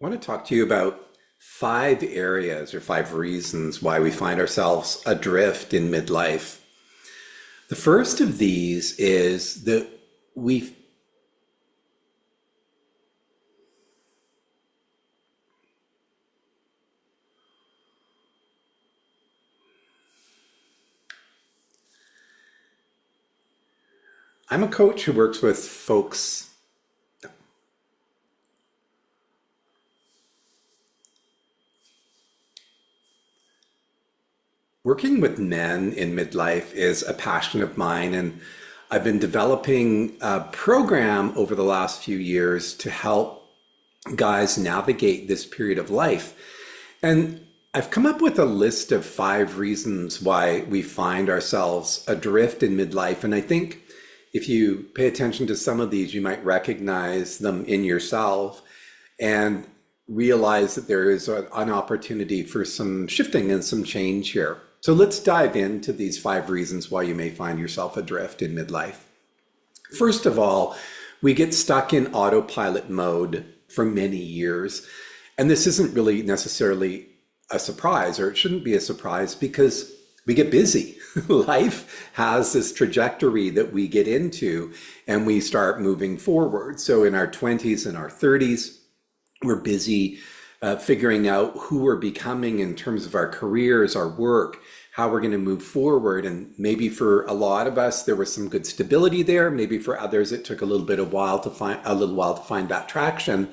I want to talk to you about 5 areas or 5 reasons why we find ourselves adrift in midlife. The first of these is that we I'm a coach who works with folks. Working with men in midlife is a passion of mine, and I've been developing a program over the last few years to help guys navigate this period of life. And I've come up with a list of 5 reasons why we find ourselves adrift in midlife. And I think if you pay attention to some of these, you might recognize them in yourself and realize that there is an opportunity for some shifting and some change here. So let's dive into these 5 reasons why you may find yourself adrift in midlife. First of all, we get stuck in autopilot mode for many years. And this isn't really necessarily a surprise, or it shouldn't be a surprise, because we get busy. Life has this trajectory that we get into and we start moving forward. So in our 20s and our 30s, we're busy figuring out who we're becoming in terms of our careers, our work, how we're going to move forward. And maybe for a lot of us, there was some good stability there. Maybe for others, it took a little while to find that traction.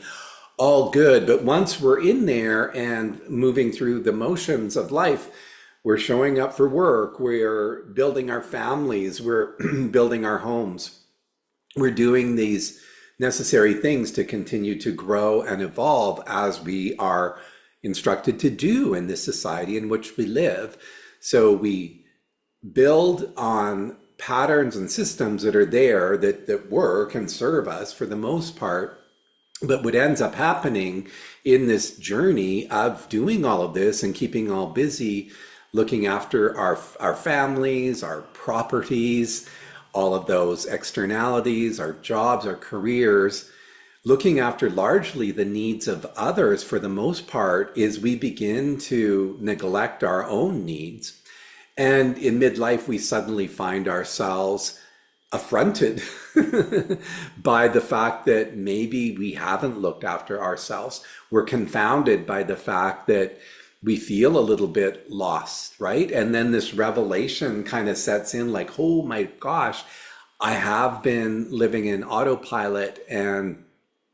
All good. But once we're in there and moving through the motions of life, we're showing up for work, we're building our families, we're building our homes. We're doing these necessary things to continue to grow and evolve as we are instructed to do in this society in which we live. So we build on patterns and systems that are there that work and serve us for the most part. But what ends up happening in this journey of doing all of this and keeping all busy, looking after our families, our properties, all of those externalities, our jobs, our careers, looking after largely the needs of others for the most part, is we begin to neglect our own needs. And in midlife, we suddenly find ourselves affronted by the fact that maybe we haven't looked after ourselves. We're confounded by the fact that we feel a little bit lost, right? And then this revelation kind of sets in like, oh my gosh, I have been living in autopilot and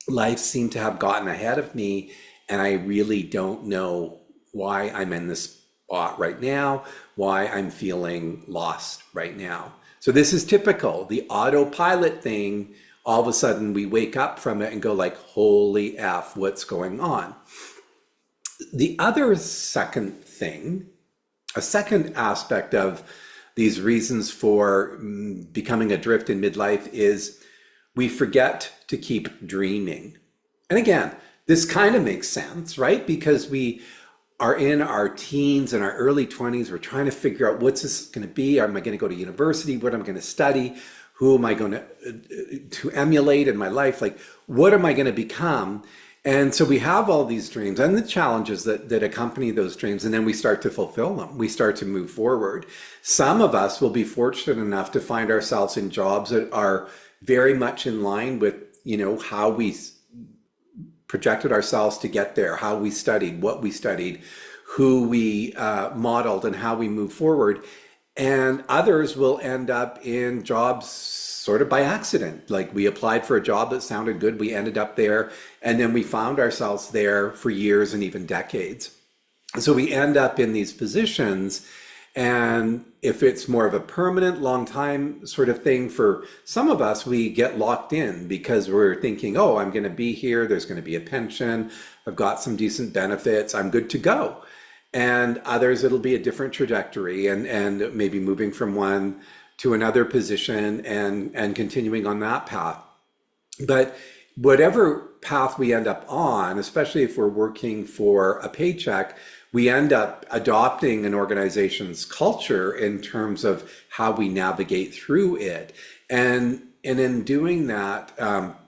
life seemed to have gotten ahead of me. And I really don't know why I'm in this spot right now, why I'm feeling lost right now. So this is typical, the autopilot thing. All of a sudden we wake up from it and go like, holy F, what's going on? The other second thing, a second aspect of these reasons for becoming adrift in midlife, is we forget to keep dreaming. And again, this kind of makes sense, right? Because we are in our teens and our early 20s. We're trying to figure out, what's this going to be? Am I going to go to university? What am I going to study? Who am I going to emulate in my life? Like, what am I going to become? And so we have all these dreams and the challenges that accompany those dreams, and then we start to fulfill them. We start to move forward. Some of us will be fortunate enough to find ourselves in jobs that are very much in line with, how we projected ourselves to get there, how we studied, what we studied, who we modeled, and how we move forward. And others will end up in jobs sort of by accident. Like, we applied for a job that sounded good, we ended up there, and then we found ourselves there for years and even decades. So we end up in these positions, and if it's more of a permanent, long time sort of thing, for some of us, we get locked in because we're thinking, oh, I'm going to be here, there's going to be a pension, I've got some decent benefits, I'm good to go. And others, it'll be a different trajectory, and maybe moving from one to another position and continuing on that path. But whatever path we end up on, especially if we're working for a paycheck, we end up adopting an organization's culture in terms of how we navigate through it. And and in doing that,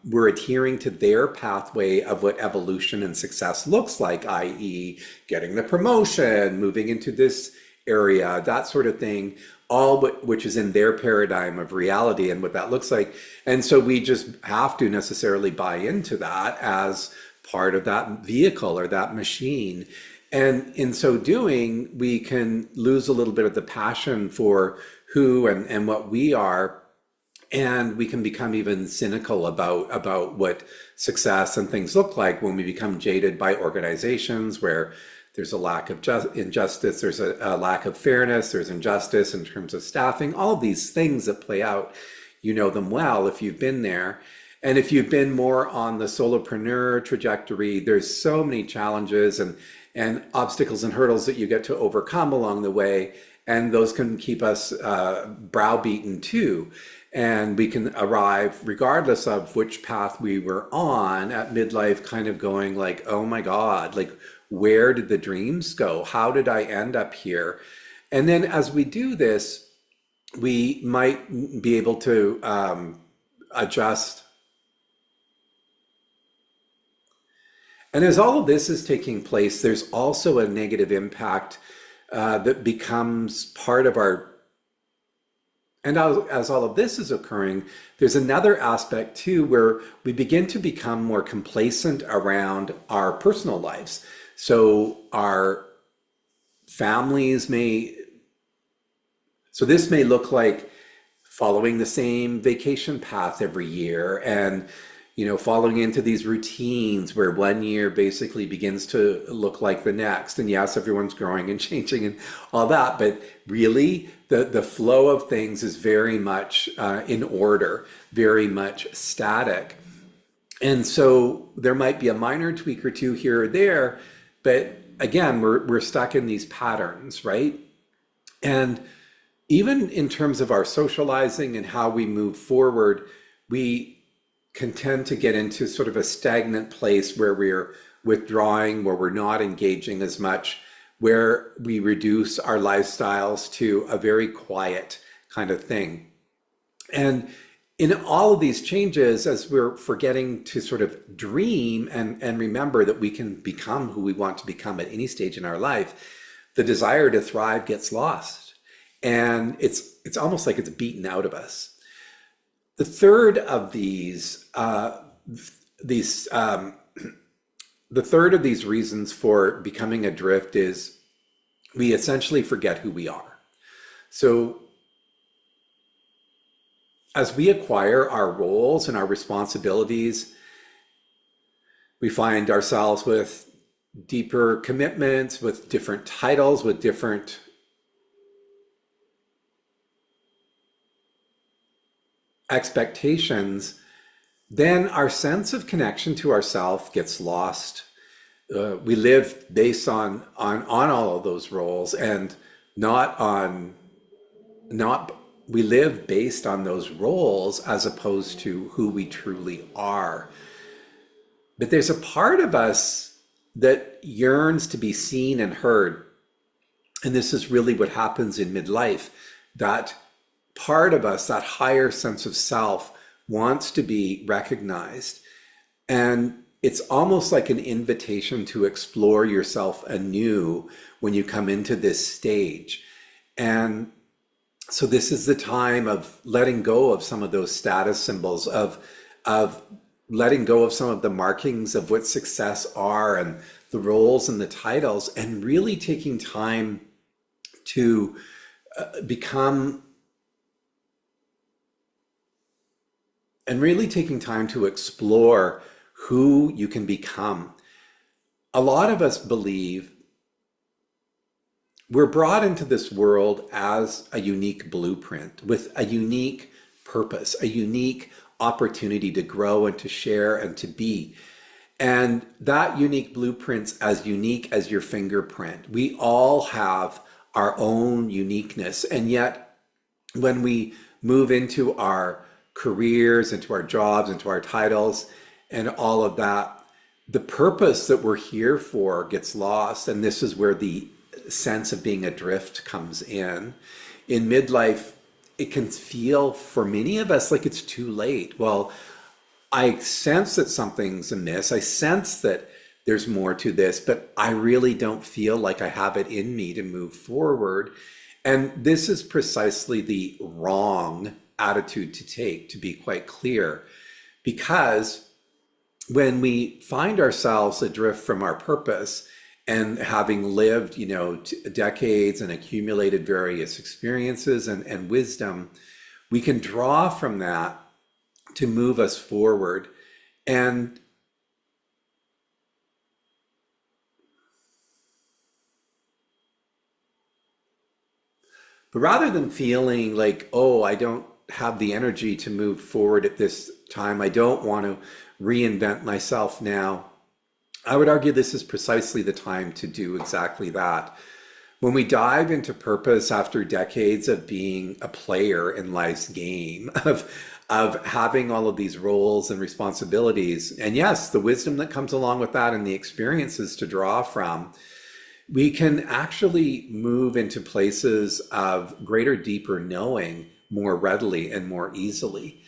we're adhering to their pathway of what evolution and success looks like, i.e., getting the promotion, moving into this area, that sort of thing, all which is in their paradigm of reality and what that looks like. And so we just have to necessarily buy into that as part of that vehicle or that machine. And in so doing, we can lose a little bit of the passion for who and what we are. And we can become even cynical about what success and things look like when we become jaded by organizations where there's a lack of injustice, there's a lack of fairness, there's injustice in terms of staffing, all of these things that play out. You know them well if you've been there. And if you've been more on the solopreneur trajectory, there's so many challenges and obstacles and hurdles that you get to overcome along the way. And those can keep us browbeaten too. And we can arrive, regardless of which path we were on at midlife, kind of going like, oh my God, like, where did the dreams go? How did I end up here? And then as we do this, we might be able to adjust. And as all of this is taking place, there's also a negative impact that becomes part of our. And as all of this is occurring, there's another aspect too where we begin to become more complacent around our personal lives. So our families so this may look like following the same vacation path every year and, following into these routines where one year basically begins to look like the next. And yes, everyone's growing and changing and all that, but really the flow of things is very much in order, very much static. And so there might be a minor tweak or two here or there, but again, we're stuck in these patterns, right? And even in terms of our socializing and how we move forward, we can tend to get into sort of a stagnant place where we're withdrawing, where we're not engaging as much, where we reduce our lifestyles to a very quiet kind of thing. And in all of these changes, as we're forgetting to sort of dream and remember that we can become who we want to become at any stage in our life, the desire to thrive gets lost. And it's almost like it's beaten out of us. The third of these reasons for becoming adrift is we essentially forget who we are. So as we acquire our roles and our responsibilities, we find ourselves with deeper commitments, with different titles, with different expectations, then our sense of connection to ourself gets lost. We live based on all of those roles and we live based on those roles as opposed to who we truly are. But there's a part of us that yearns to be seen and heard. And this is really what happens in midlife. That part of us, that higher sense of self, wants to be recognized. And it's almost like an invitation to explore yourself anew when you come into this stage. And so this is the time of letting go of some of those status symbols, of letting go of some of the markings of what success are and the roles and the titles, and really taking time to explore who you can become. A lot of us believe we're brought into this world as a unique blueprint with a unique purpose, a unique opportunity to grow and to share and to be. And that unique blueprint's as unique as your fingerprint. We all have our own uniqueness. And yet, when we move into our careers, into our jobs, into our titles, and all of that, the purpose that we're here for gets lost. And this is where the sense of being adrift comes in. In midlife, it can feel for many of us like it's too late. Well, I sense that something's amiss. I sense that there's more to this, but I really don't feel like I have it in me to move forward. And this is precisely the wrong attitude to take, to be quite clear, because when we find ourselves adrift from our purpose and having lived, decades and accumulated various experiences and wisdom, we can draw from that to move us forward. And but rather than feeling like, oh, I don't have the energy to move forward at this time, I don't want to reinvent myself now, I would argue this is precisely the time to do exactly that. When we dive into purpose after decades of being a player in life's game, of having all of these roles and responsibilities, and yes, the wisdom that comes along with that and the experiences to draw from, we can actually move into places of greater, deeper knowing more readily and more easily.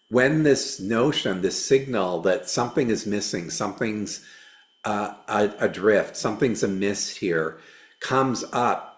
When this notion, this signal that something is missing, something's adrift, something's amiss here, comes up,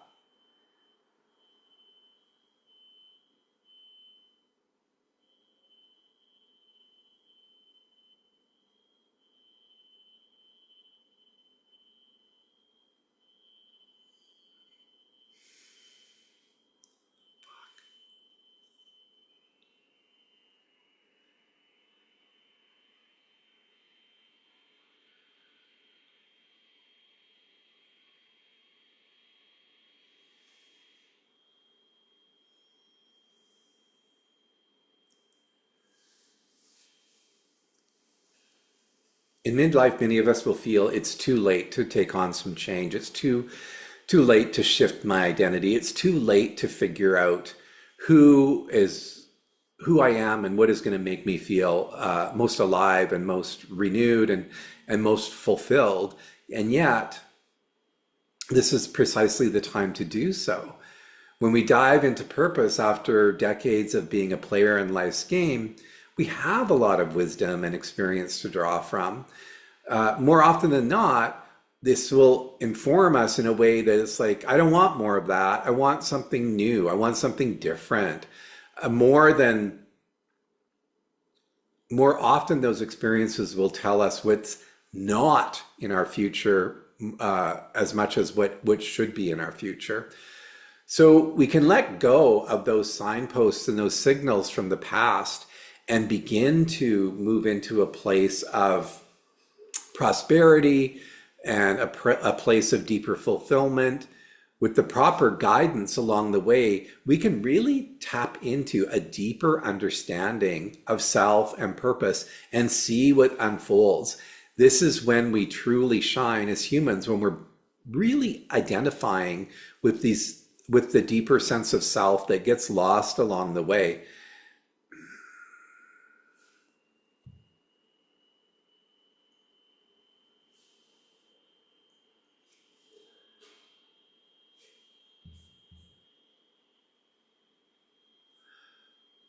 in midlife, many of us will feel it's too late to take on some change. It's too late to shift my identity. It's too late to figure out who is who I am and what is going to make me feel most alive and most renewed and most fulfilled. And yet, this is precisely the time to do so. When we dive into purpose after decades of being a player in life's game, we have a lot of wisdom and experience to draw from. More often than not, this will inform us in a way that it's like, I don't want more of that. I want something new. I want something different. More often, those experiences will tell us what's not in our future as much as what should be in our future. So we can let go of those signposts and those signals from the past and begin to move into a place of prosperity and a place of deeper fulfillment. With the proper guidance along the way, we can really tap into a deeper understanding of self and purpose and see what unfolds. This is when we truly shine as humans, when we're really identifying with the deeper sense of self that gets lost along the way.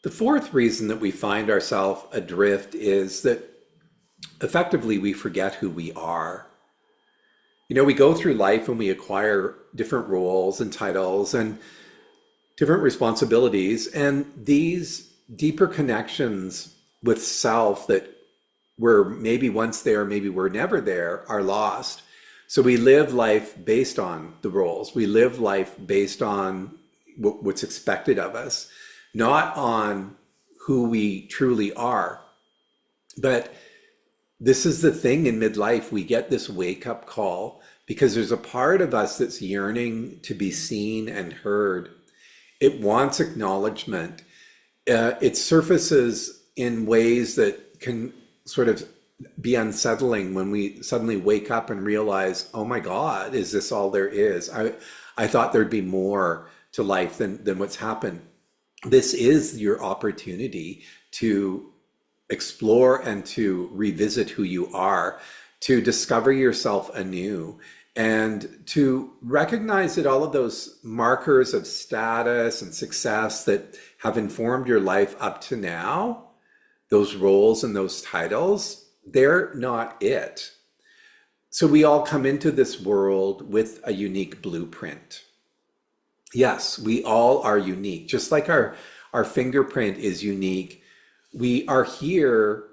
The fourth reason that we find ourselves adrift is that effectively we forget who we are. We go through life and we acquire different roles and titles and different responsibilities, and these deeper connections with self that were maybe once there, maybe were never there, are lost. So we live life based on the roles. We live life based on what's expected of us, not on who we truly are. But this is the thing in midlife, we get this wake-up call because there's a part of us that's yearning to be seen and heard. It wants acknowledgement. It surfaces in ways that can sort of be unsettling when we suddenly wake up and realize, oh my God, is this all there is? I thought there'd be more to life than what's happened. This is your opportunity to explore and to revisit who you are, to discover yourself anew, and to recognize that all of those markers of status and success that have informed your life up to now, those roles and those titles, they're not it. So we all come into this world with a unique blueprint. Yes, we all are unique. Just like our fingerprint is unique, we are here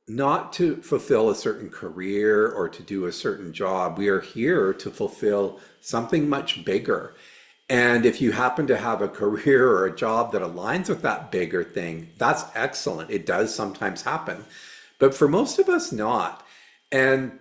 not to fulfill a certain career or to do a certain job. We are here to fulfill something much bigger. And if you happen to have a career or a job that aligns with that bigger thing, that's excellent. It does sometimes happen. But for most of us, not. And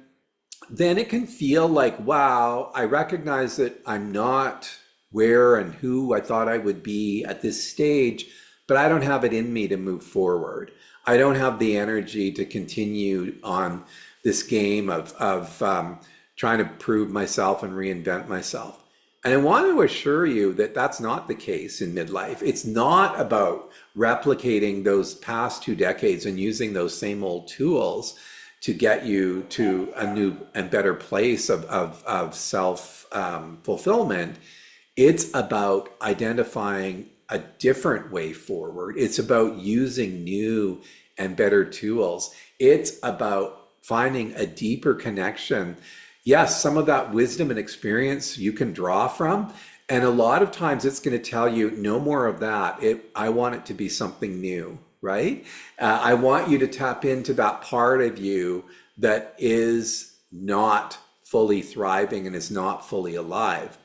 then it can feel like, wow, I recognize that I'm not where and who I thought I would be at this stage, but I don't have it in me to move forward. I don't have the energy to continue on this game of trying to prove myself and reinvent myself. And I want to assure you that that's not the case in midlife. It's not about replicating those past 2 decades and using those same old tools to get you to a new and better place of self fulfillment. It's about identifying a different way forward. It's about using new and better tools. It's about finding a deeper connection. Yes, some of that wisdom and experience you can draw from, and a lot of times it's going to tell you no more of that. I want it to be something new, right? I want you to tap into that part of you that is not fully thriving and is not fully alive.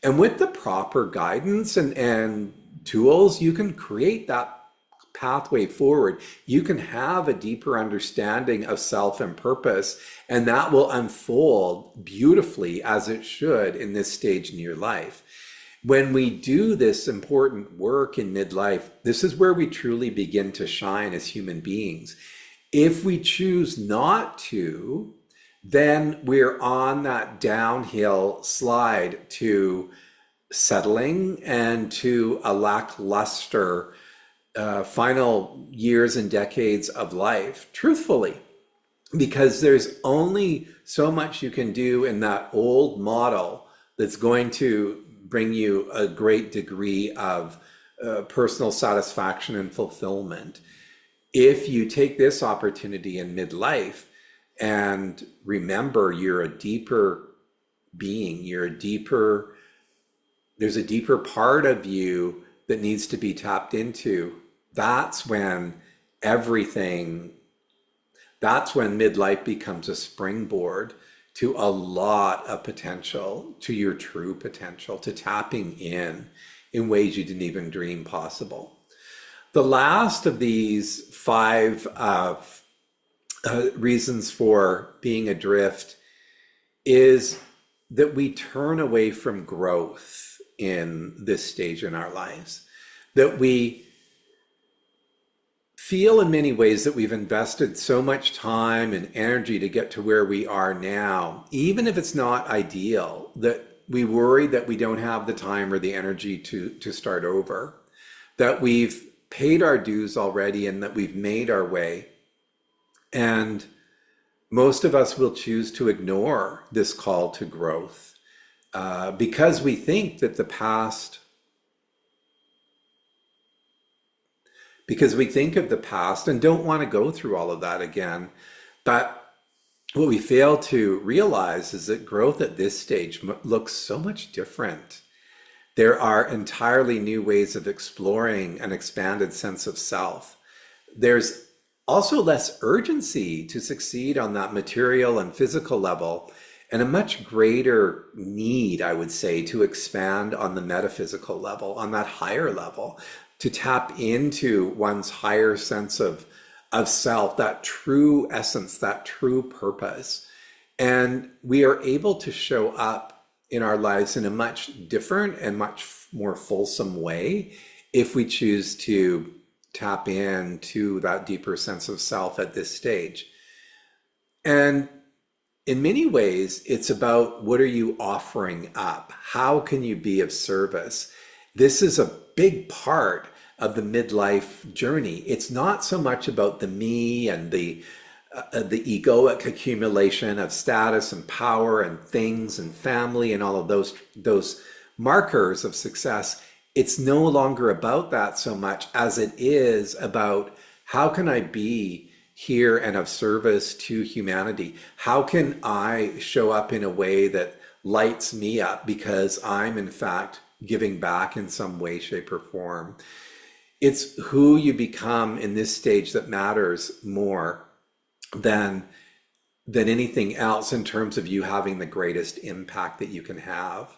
And with the proper guidance and tools, you can create that pathway forward. You can have a deeper understanding of self and purpose, and that will unfold beautifully as it should in this stage in your life. When we do this important work in midlife, this is where we truly begin to shine as human beings. If we choose not to, then we're on that downhill slide to settling and to a lackluster final years and decades of life, truthfully, because there's only so much you can do in that old model that's going to bring you a great degree of personal satisfaction and fulfillment. If you take this opportunity in midlife and remember you're a deeper being, there's a deeper part of you that needs to be tapped into, that's when midlife becomes a springboard to a lot of potential, to your true potential, to tapping in ways you didn't even dream possible. The last of these 5 reasons for being adrift is that we turn away from growth in this stage in our lives, that we feel in many ways that we've invested so much time and energy to get to where we are now, even if it's not ideal, that we worry that we don't have the time or the energy to start over, that we've paid our dues already and that we've made our way. And most of us will choose to ignore this call to growth because we think that because we think of the past and don't want to go through all of that again. But what we fail to realize is that growth at this stage looks so much different. There are entirely new ways of exploring an expanded sense of self. There's also less urgency to succeed on that material and physical level, and a much greater need, I would say, to expand on the metaphysical level, on that higher level, to tap into one's higher sense of self, that true essence, that true purpose. And we are able to show up in our lives in a much different and much more fulsome way if we choose to tap into that deeper sense of self at this stage. And in many ways, it's about what are you offering up? How can you be of service? This is a big part of the midlife journey. It's not so much about the me and the the egoic accumulation of status and power and things and family and all of those markers of success. It's no longer about that so much as it is about how can I be here and of service to humanity? How can I show up in a way that lights me up because I'm in fact giving back in some way, shape, or form? It's who you become in this stage that matters more than anything else in terms of you having the greatest impact that you can have.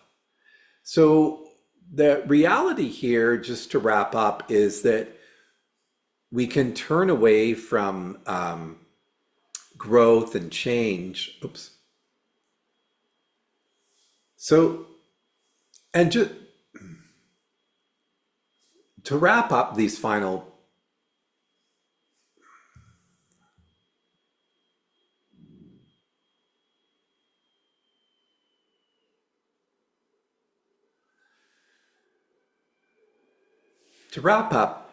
So the reality here, just to wrap up, is that we can turn away from growth and change. Oops. So, and just to wrap up these final to wrap up,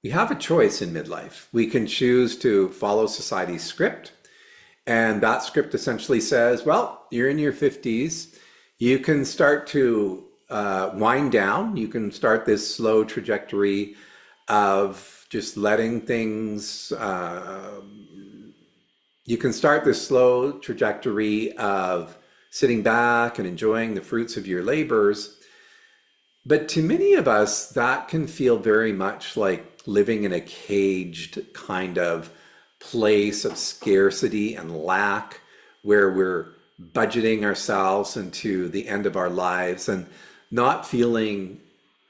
we have a choice in midlife. We can choose to follow society's script. And that script essentially says, well, you're in your 50s. You can start to wind down. You can start this slow trajectory of just letting things, you can start this slow trajectory of sitting back and enjoying the fruits of your labors. But to many of us, that can feel very much like living in a caged kind of place of scarcity and lack, where we're budgeting ourselves into the end of our lives and not feeling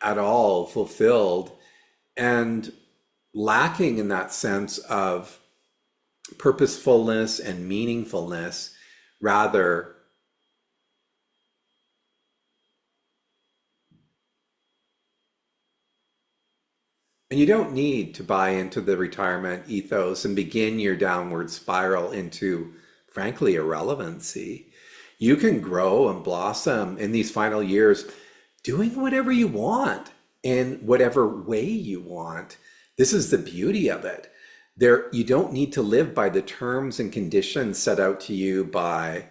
at all fulfilled and lacking in that sense of purposefulness and meaningfulness. Rather, and you don't need to buy into the retirement ethos and begin your downward spiral into, frankly, irrelevancy. You can grow and blossom in these final years doing whatever you want in whatever way you want. This is the beauty of it. You don't need to live by the terms and conditions set out to you by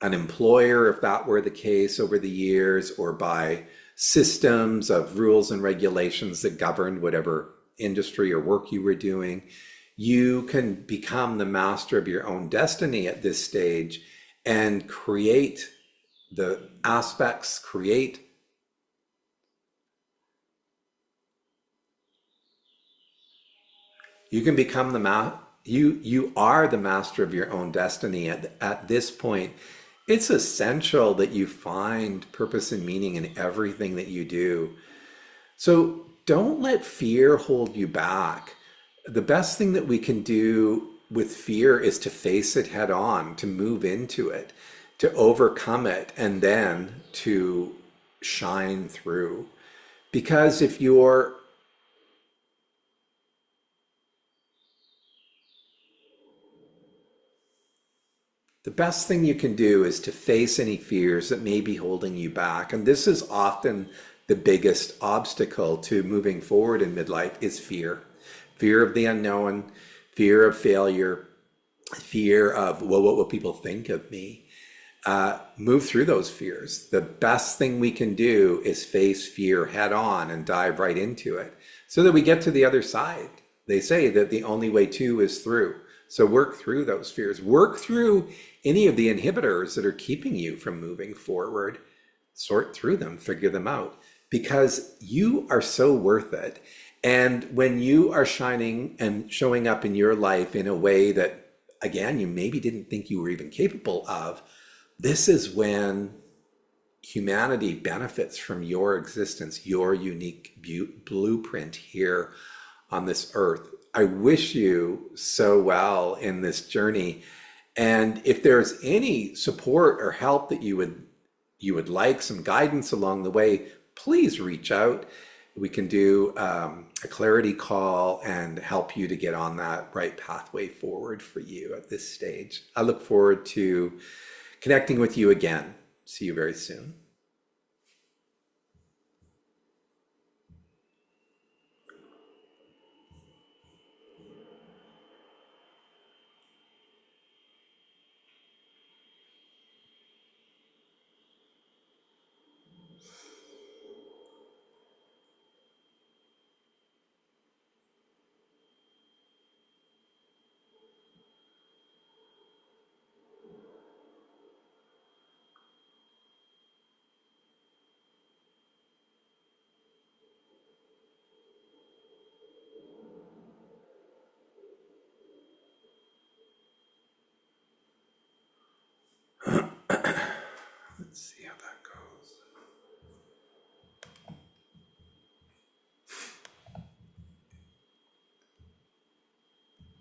an employer, if that were the case over the years, or by systems of rules and regulations that governed whatever industry or work you were doing. You can become the master of your own destiny at this stage and create the aspects, you can become you are the master of your own destiny. At this point, it's essential that you find purpose and meaning in everything that you do. So don't let fear hold you back. The best thing that we can do with fear is to face it head on, to move into it, to overcome it, and then to shine through. Because if you're the best thing you can do is to face any fears that may be holding you back. And this is often the biggest obstacle to moving forward in midlife is fear. Fear of the unknown, fear of failure, fear of, well, what will people think of me? Move through those fears. The best thing we can do is face fear head on and dive right into it so that we get to the other side. They say that the only way to is through. So work through those fears. Work through any of the inhibitors that are keeping you from moving forward. Sort through them, figure them out, because you are so worth it. And when you are shining and showing up in your life in a way that, again, you maybe didn't think you were even capable of, this is when humanity benefits from your existence, your unique blueprint here on this earth. I wish you so well in this journey. And if there's any support or help that you would like, some guidance along the way, please reach out. We can do a clarity call and help you to get on that right pathway forward for you at this stage. I look forward to connecting with you again. See you very soon.